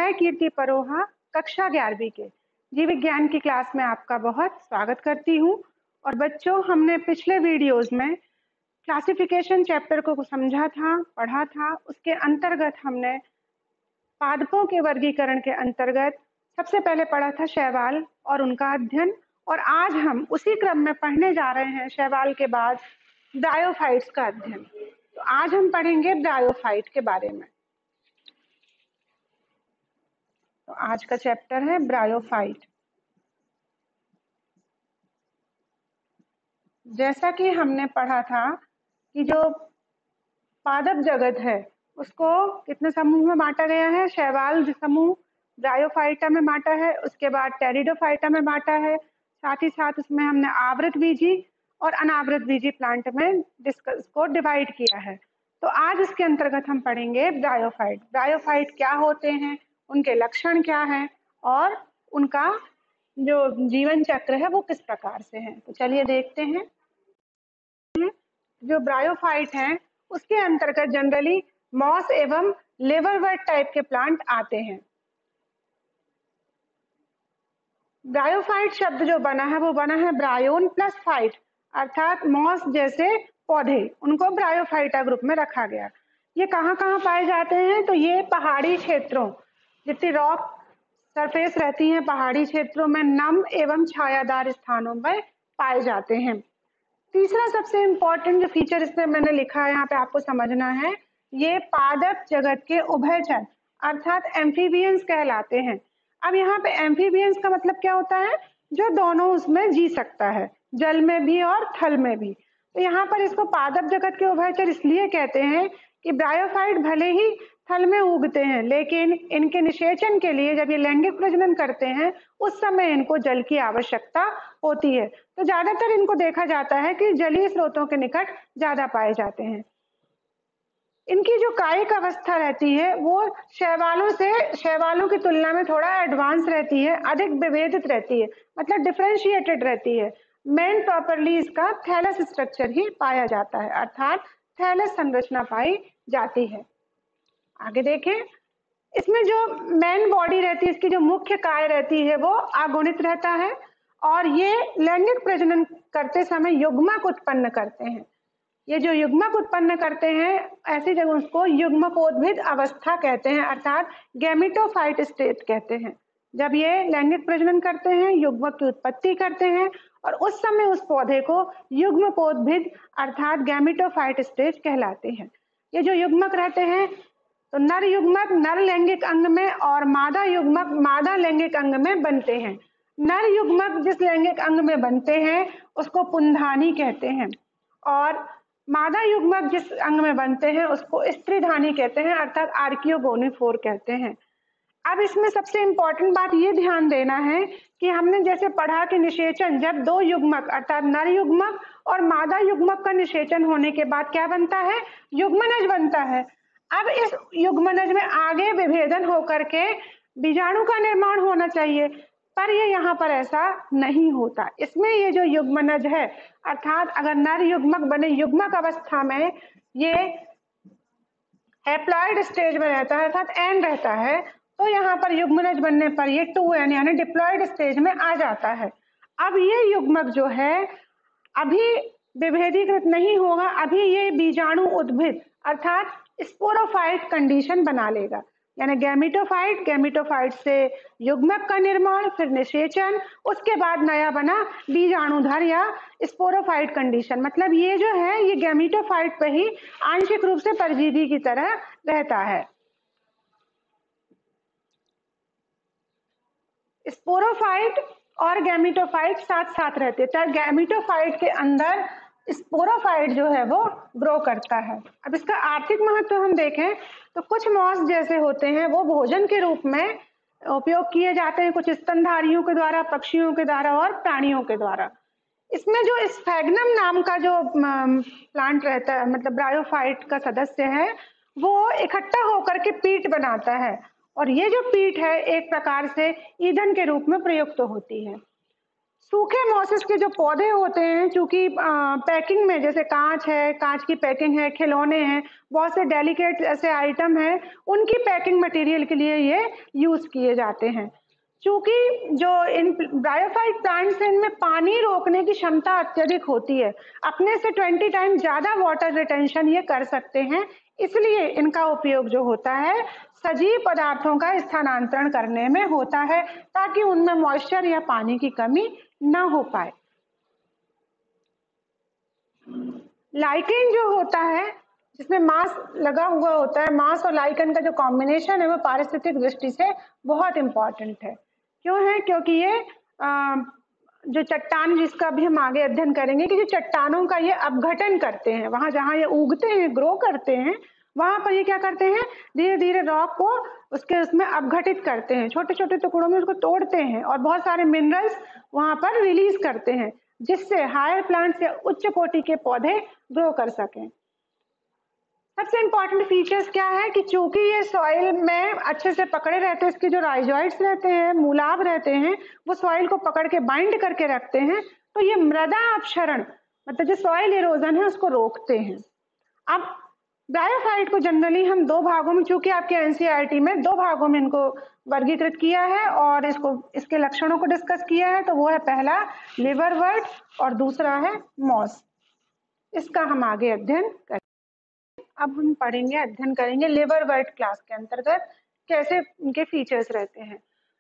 मैं कीर्ति परोहा कक्षा 11वीं के जीव विज्ञान की क्लास में आपका बहुत स्वागत करती हूँ। और बच्चों, हमने पिछले वीडियोस में क्लासिफिकेशन चैप्टर को समझा था, पढ़ा था। उसके अंतर्गत हमने पादपों के वर्गीकरण के अंतर्गत सबसे पहले पढ़ा था शैवाल और उनका अध्ययन। और आज हम उसी क्रम में पढ़ने जा रहे हैं शैवाल के बाद ब्रायोफाइट्स का अध्ययन। तो आज हम पढ़ेंगे ब्रायोफाइट के बारे में। तो आज का चैप्टर है ब्रायोफाइट। जैसा कि हमने पढ़ा था कि जो पादप जगत है उसको कितने समूह में बांटा गया है। शैवाल समूह ब्रायोफाइटा में बांटा है, उसके बाद टेरिडोफाइटा में बांटा है, साथ ही साथ उसमें हमने आवृत बीजी और अनावृत बीजी प्लांट में इसको डिवाइड किया है। तो आज इसके अंतर्गत हम पढ़ेंगे ब्रायोफाइट। ब्रायोफाइट क्या होते हैं, उनके लक्षण क्या हैं और उनका जो जीवन चक्र है वो किस प्रकार से है। तो चलिए देखते हैं। जो ब्रायोफाइट हैं उसके अंतर्गत जनरली मॉस एवं लिवरवर्ट टाइप के प्लांट आते हैं। ब्रायोफाइट शब्द जो बना है वो बना है ब्रायोन प्लस फाइट, अर्थात मॉस जैसे पौधे, उनको ब्रायोफाइटा ग्रुप में रखा गया। ये कहाँ कहाँ पाए जाते हैं, तो ये पहाड़ी क्षेत्रों, जितनी रॉक सरफेस रहती है पहाड़ी क्षेत्रों में नम एवं छायादार स्थानों में पाए जाते हैं। तीसरा सबसे इंपॉर्टेंट जो फीचर इसमें मैंने लिखा है, यहाँ पे आपको समझना है, ये पादप जगत के उभयचर अर्थात एम्फीबियंस कहलाते हैं। अब यहाँ पे एम्फीबियंस का मतलब क्या होता है, जो दोनों उसमें जी सकता है, जल में भी और थल में भी। तो यहाँ पर इसको पादप जगत के उभयचर इसलिए कहते हैं कि ब्रायोफाइट भले ही थल में उगते हैं, लेकिन इनके निषेचन के लिए जब ये लैंगिक प्रजनन करते हैं उस समय इनको जल की आवश्यकता होती है। तो ज्यादातर इनको देखा जाता है कि जलीय स्रोतों के निकट ज्यादा पाए जाते हैं। इनकी जो कायिक अवस्था रहती है वो शैवालों की तुलना में थोड़ा एडवांस रहती है, अधिक विभेदित रहती है, मतलब डिफरेंशिएटेड रहती है। मेन प्रॉपरली इसका थैलस स्ट्रक्चर ही पाया जाता है, अर्थात थैलस संरचना पाई जाती है। आगे देखें, इसमें जो मेन बॉडी रहती है, इसकी जो मुख्य काय रहती है वो अगुणित रहता है और ये लैंगिक प्रजनन करते समय युग्मक उत्पन्न करते हैं। ये जो युग्मक उत्पन्न करते हैं ऐसी जगह उसको युग्मकोद्भिद अवस्था कहते हैं, अर्थात गैमेटोफाइट स्टेट कहते हैं। जब ये लैंगिक प्रजनन करते हैं, युग्मक की उत्पत्ति करते हैं और उस समय उस पौधे को युग्मकोद्भिद अर्थात गैमेटोफाइट स्टेज कहलाते हैं। ये जो युग्मक रहते हैं, तो नर युग्मक नर लैंगिक अंग में और मादा युग्मक मादा लैंगिक अंग में बनते हैं। नर युग्मक जिस लैंगिक अंग में बनते हैं उसको पुंधानी कहते हैं और मादा युग्मक जिस अंग में बनते हैं उसको स्त्रीधानी कहते हैं, अर्थात आर्कियोगोनिफोर कहते हैं। अब इसमें सबसे इंपॉर्टेंट बात ये ध्यान देना है कि हमने जैसे पढ़ा कि निषेचन, जब दो युग्मक अर्थात नर युग्मक और मादा युग्मक का निषेचन होने के बाद क्या बनता है, युग्मनज बनता है। अब इस युग्मनज में आगे विभेदन होकर के बीजाणु का निर्माण होना चाहिए, पर ये यहाँ पर ऐसा नहीं होता। इसमें ये जो युग्मनज है, अर्थात अगर नर युग्मक बने युग्मक अवस्था में ये हैप्लॉइड स्टेज में रहता है अर्थात एन रहता है, तो यहाँ पर युग्मनज बनने पर ये 2n यानी डिप्लॉइड स्टेज में आ जाता है। अब ये युग्मक जो है अभी विभेदीकृत नहीं होगा, अभी ये बीजाणु उद्भिद अर्थात स्पोरोफाइट कंडीशन बना लेगा, यानी गैमेटोफाइट से युग्मक का निर्माण, फिर निषेचन, उसके बाद नया बना बीजाणुधर या स्पोरोफाइट कंडीशन। मतलब ये जो है ये गैमेटोफाइट पे ही आंशिक रूप से परजीवी की तरह रहता है। स्पोरोफाइट और गैमेटोफाइट साथ साथ रहते हैं, चाहे गैमेटोफाइट के अंदर स्पोरोफाइट जो है वो ग्रो करता है। अब इसका आर्थिक महत्व हम देखें तो कुछ मॉस जैसे होते हैं वो भोजन के रूप में उपयोग किए जाते हैं, कुछ स्तनधारियों के द्वारा, पक्षियों के द्वारा और प्राणियों के द्वारा। इसमें जो स्फैग्नम नाम का जो प्लांट रहता है, मतलब ब्रायोफाइट का सदस्य है, वो इकट्ठा होकर के पीट बनाता है और ये जो पीट है एक प्रकार से ईंधन के रूप में प्रयुक्त होती है। सूखे मॉसेस के जो पौधे होते हैं, चूंकि पैकिंग में जैसे कांच है, कांच की पैकिंग है, खिलौने हैं, बहुत से डेलिकेट ऐसे आइटम हैं, उनकी पैकिंग मटेरियल के लिए ये यूज किए जाते हैं। चूंकि जो इन ब्रायोफाइट प्लांट्स हैं, इनमें पानी रोकने की क्षमता अत्यधिक होती है, अपने से 20 टाइम ज्यादा वाटर रिटेंशन ये कर सकते हैं, इसलिए इनका उपयोग जो होता है सजीव पदार्थों का स्थानांतरण करने में होता है, ताकि उनमें मॉइस्चर या पानी की कमी ना हो पाए। लाइकेन जो होता है, जिसमें मांस लगा हुआ होता है, मांस और लाइकेन का जो कॉम्बिनेशन है वो पारिस्थितिक दृष्टि से बहुत इंपॉर्टेंट है। क्यों है? क्योंकि ये जो चट्टान, जिसका भी हम आगे अध्ययन करेंगे, कि जो चट्टानों का ये अपघटन करते हैं, वहां जहां ये उगते हैं, ग्रो करते हैं, वहां पर ये क्या करते हैं, धीरे धीरे रॉक को उसमें अपघटित करते हैं, छोटे छोटे टुकड़ों में उसको तोड़ते हैं और बहुत सारे मिनरल्स वहां पर रिलीज करते हैं, जिससे हायर प्लांट्स या उच्च कोटि के पौधे ग्रो कर सकें। सबसे इंपॉर्टेंट फीचर्स क्या है कि चूंकि ये सॉइल में अच्छे से पकड़े रहते हैं, इसके जो राइजॉइड्स रहते हैं, मूलाभ रहते हैं, वो सॉइल को पकड़ के बाइंड करके रखते हैं, तो ये मृदा अपक्षरण मतलब जो सॉइल इरोजन है उसको रोकते हैं। अब ब्रायोफाइट को जनरली हम दो भागों में, चूंकि आपके एनसीईआरटी में दो भागों में इनको वर्गीकृत किया है और इसके लक्षणों को डिस्कस किया है, तो वो है पहला लिवरवर्ट और दूसरा है मॉस। इसका हम आगे अध्ययन करेंगे। अब हम अध्ययन करेंगे लिवरवर्ट क्लास के अंतर्गत कैसे इनके फीचर्स रहते हैं।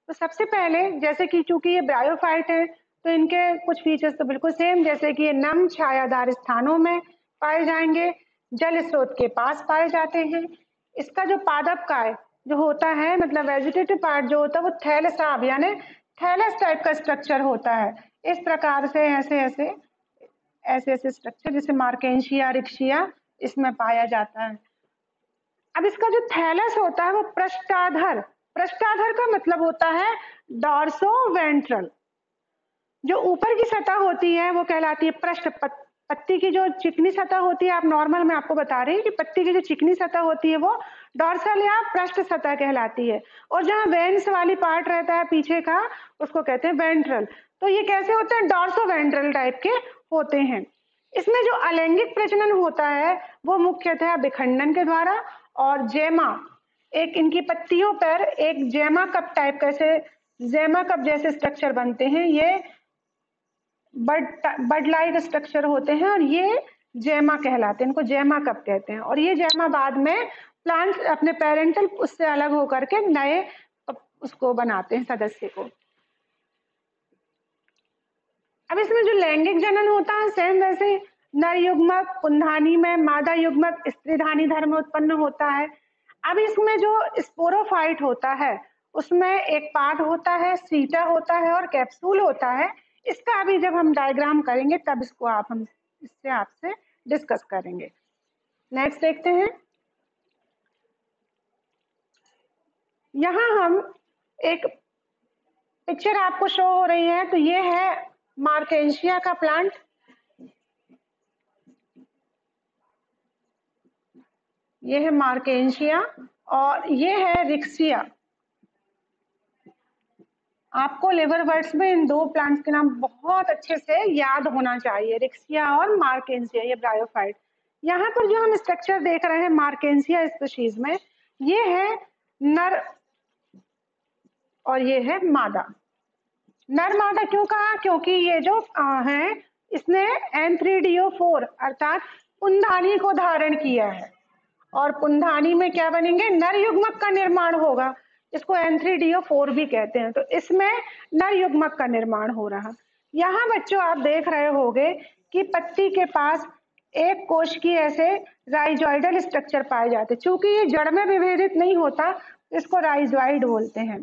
तो सबसे पहले, जैसे कि चूंकि ये ब्रायोफाइट है, तो इनके कुछ फीचर्स तो बिल्कुल सेम, जैसे कि ये नम छायादार स्थानों में पाए जाएंगे, जल स्रोत के पास पाए जाते हैं। इसका जो पादप काय जो होता है, मतलब वेजिटेटिव पार्ट जो होता है, वो थैलसाब यानी थैलस टाइप का स्ट्रक्चर होता है। इस प्रकार से ऐसे स्ट्रक्चर, जैसे मार्केंशिया, रिक्शिया, इसमें पाया जाता है। अब इसका जो थैलस होता है वो पृष्ठाधर का मतलब होता है डॉर्सो वेंट्रल। जो ऊपर की सतह होती है वो कहलाती है पृष्ठ। पत्ती की जो चिकनी सतह होती है, आप नॉर्मल में आपको बता रही है कि पत्ती की जो चिकनी सतह होती है वो डॉर्सल या पृष्ठ सतह कहलाती है, और जहाँ वेन्स वाली पार्ट रहता है पीछे का, उसको कहते हैं वेंट्रल। तो ये कैसे होते हैं? डॉर्सो वेंट्रल टाइप के होते हैं। इसमें जो अलैंगिक प्रजनन होता है वो मुख्यतः विखंडन के द्वारा, और जेमा, एक इनकी पत्तियों पर एक जेमा कप टाइप कैसे जेमा कप जैसे स्ट्रक्चर बनते हैं, ये बड लाइक स्ट्रक्चर होते हैं, और ये जेमा कहलाते हैं, इनको जेमा कप कहते हैं। और ये जेमा बाद में प्लांट अपने पेरेंटल उससे अलग होकर के नए उसको बनाते हैं, सदस्य को। अब इसमें जो लैंगिक जनन होता है, सेम वैसे नर युग्मक पुंधानी में, मादा युग्मक स्त्रीधानी धर्म में उत्पन्न होता है। अब इसमें जो स्पोरोफाइट होता है उसमें एक पार्ट होता है, सीटा होता है और कैप्सूल होता है। इसका अभी जब हम डायग्राम करेंगे तब इसको हम इससे आपसे डिस्कस करेंगे। नेक्स्ट देखते हैं। यहाँ हम एक पिक्चर आपको शो हो रही है, तो ये है मार्केंशिया का प्लांट। ये है मार्केंशिया और ये है रिक्सिया। आपको लिवरवर्ट्स में इन दो प्लांट्स के नाम बहुत अच्छे से याद होना चाहिए, रिक्सिया और मार्केंशिया, ये ब्रायोफाइट। यहाँ पर जो हम स्ट्रक्चर देख रहे हैं मार्केंशिया स्पीशीज में, ये है नर और ये है मादा। नर मादा क्यों कहा? क्योंकि ये जो है इसने N3DO4 अर्थात पुंधानी को धारण किया है, और पुंधानी में क्या बनेंगे? नर युग्मक का निर्माण होगा, इसको N3DO4 भी कहते हैं। तो इसमें नर युग्मक का निर्माण हो रहा। यहाँ बच्चों आप देख रहे होंगे कि पत्ती के पास एक कोश की ऐसे राइजॉइडल स्ट्रक्चर पाए जाते, चूंकि ये जड़ में विभेदित नहीं होता, इसको राइजॉइड बोलते हैं।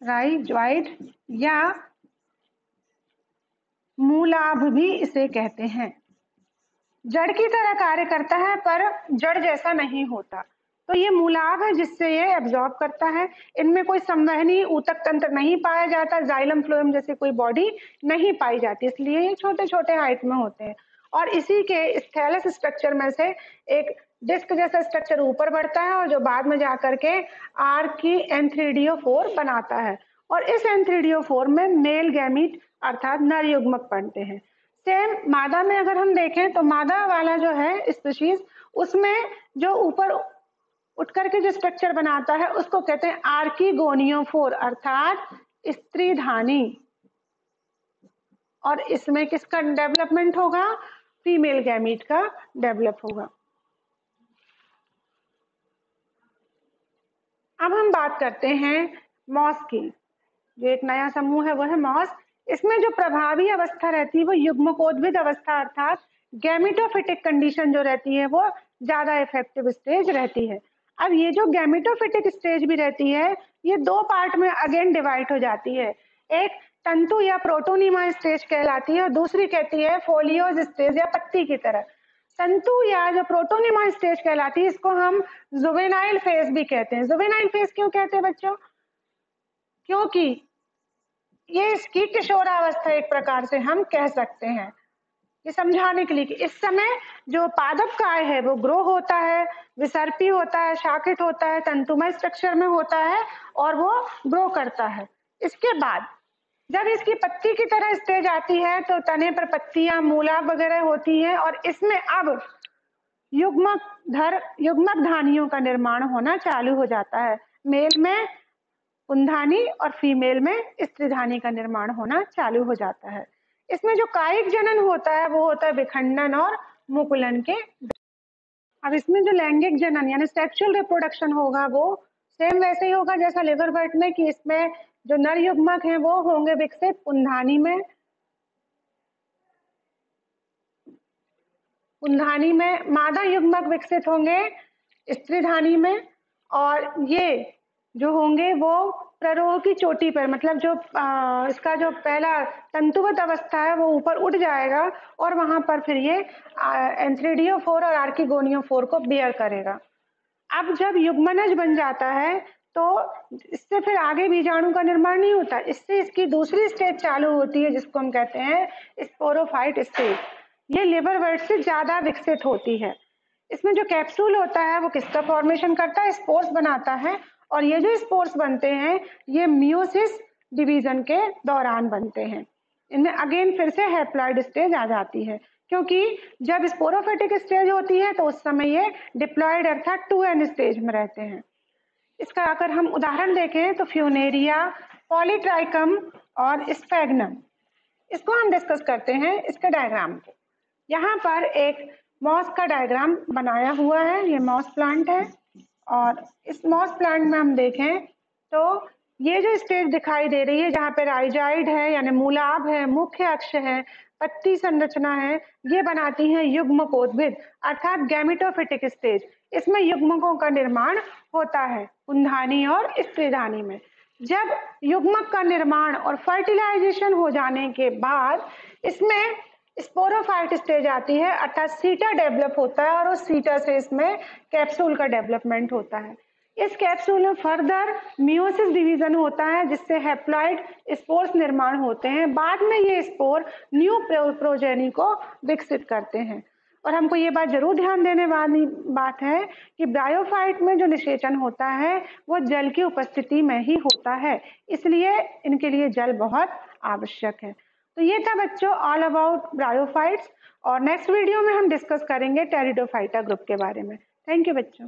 राइजॉइड या मूलाभ भी इसे कहते हैं। जड़ की तरह कार्य करता है पर जड़ जैसा नहीं होता। तो ये मूलाभ है जिससे ये एब्जॉर्ब करता है। इनमें कोई संवहनी ऊतक तंत्र नहीं पाया जाता, जाइलम फ्लोएम जैसे कोई बॉडी नहीं पाई जाती, इसलिए ये छोटे छोटे हाइट में होते हैं। और इसी के थैलस स्ट्रक्चर में से एक डिस्क जैसा स्ट्रक्चर ऊपर बढ़ता है और जो बाद में जाकर के आर की N3DO4 बनाता है, और इस N3DO4 में मेल गैमीट अर्थात नर युग्मक बनते हैं। सेम मादा में अगर हम देखें तो मादा वाला जो है स्पीशीज, उसमें जो ऊपर उठ करके जो स्ट्रक्चर बनाता है उसको कहते हैं आर्किगोनियोफोर अर्थात स्त्रीधानी, और इसमें किसका डेवलपमेंट होगा? फीमेल गैमीट का डेवलप होगा। अब हम बात करते हैं मॉस की। जो एक नया समूह है वो है मॉस। इसमें जो प्रभावी अवस्था रहती है वो युग्मकोद्भिद अवस्था अर्थात गैमेटोफिटिक कंडीशन जो रहती है वो ज्यादा इफेक्टिव स्टेज रहती है। अब ये जो गैमेटोफिटिक स्टेज भी रहती है ये दो पार्ट में अगेन डिवाइड हो जाती है। एक तंतु या प्रोटोनिमा स्टेज कहलाती है और दूसरी कहती है फोलियोज स्टेज या पत्ती की तरह। तंतु या जो प्रोटोनिमा स्टेज कहलाती है इसको हम जुवेनाइल फेज भी कहते हैं। जुवेनाइल फेज क्यों कहते हैं बच्चों? क्योंकि ये इसकी किशोरावस्था एक प्रकार से हम कह सकते हैं, ये समझाने के लिए कि इस समय जो पादप काय है वो ग्रो होता है, विसर्पी होता है, शाखित होता है, तंतुमय स्ट्रक्चर में होता है और वो ग्रो करता है। इसके बाद जब इसकी पत्ती की तरह स्टेज आती है तो तने पर पत्तियां, मूला वगैरह होती हैं और इसमें अब युग्मक धानियों का निर्माण होना चालू हो जाता है। मेल में पुंधानी और फीमेल में स्त्रीधानी का निर्माण होना चालू हो जाता है। इसमें जो कायिक जनन होता है वो होता है विखंडन और मुकुलन के। अब इसमें जो लैंगिक जनन यानी सेक्सुअल रिप्रोडक्शन होगा वो सेम वैसे ही होगा जैसा लिवरबर्ट में, कि इसमें जो नर युग्मक हैं वो होंगे विकसित पुंधानी में, मादा युग्मक विकसित होंगे स्त्रीधानी में, और ये जो होंगे वो प्ररोह की चोटी पर, मतलब जो इसका जो पहला तंतुवत अवस्था है वो ऊपर उठ जाएगा और वहां पर फिर ये N3DO4 और आर्किगोनियोफोर को बियर करेगा। अब जब युग्मनज बन जाता है तो इससे फिर आगे बीजाणु का निर्माण नहीं होता, इससे इसकी दूसरी स्टेज चालू होती है जिसको हम कहते हैं स्पोरोफाइट स्टेज। ये लिवरवर्ट से ज्यादा विकसित होती है। इसमें जो कैप्सूल होता है वो किसका फॉर्मेशन करता है? स्पोर्स बनाता है, और ये जो स्पोर्स बनते हैं ये मियोसिस डिवीजन के दौरान बनते हैं। इनमें अगेन फिर से हैप्लॉइड स्टेज आ जाती है, क्योंकि जब स्पोरोफाइटिक स्टेज होती है तो उस समय ये डिप्लॉयड अर्थात 2N स्टेज में रहते हैं। इसका अगर हम उदाहरण देखें तो फ्यूनेरिया, पॉलीट्राइकम और स्पैग्नम, इसको हम डिस्कस करते हैं इसके डायग्राम को। यहाँ पर एक मॉस का डायग्राम बनाया हुआ है, ये मॉस प्लांट है, और इस मॉस प्लांट में हम देखें तो ये जो स्टेज दिखाई दे रही है जहाँ पे राइजाइड है यानी मूलाभ है, मुख्य अक्ष है, पत्ती संरचना है, ये बनाती है युग्मकोद्भिद अर्थात गैमेटोफिटिक स्टेज। इसमें युग्मकों का निर्माण होता है पुंधानी और स्त्रीधानी में। जब युग्मक का निर्माण और फर्टिलाइजेशन हो जाने के बाद इसमें स्पोरोफाइट स्टेज आती है अर्थात सीटा डेवलप होता है, और उस सीटा से इसमें कैप्सूल का डेवलपमेंट होता है। इस कैप्सूल में फर्दर मियोसिस डिवीजन होता है जिससे हैप्लॉइड स्पोर्स निर्माण होते हैं। बाद में ये स्पोर न्यू प्रोजेनी को विकसित करते हैं। और हमको ये बात जरूर ध्यान देने वाली बात है कि ब्रायोफाइट में जो निषेचन होता है वो जल की उपस्थिति में ही होता है, इसलिए इनके लिए जल बहुत आवश्यक है। तो ये था बच्चों ऑल अबाउट ब्रायोफाइट्स, और नेक्स्ट वीडियो में हम डिस्कस करेंगे टेरिडोफाइटा ग्रुप के बारे में। थैंक यू बच्चों।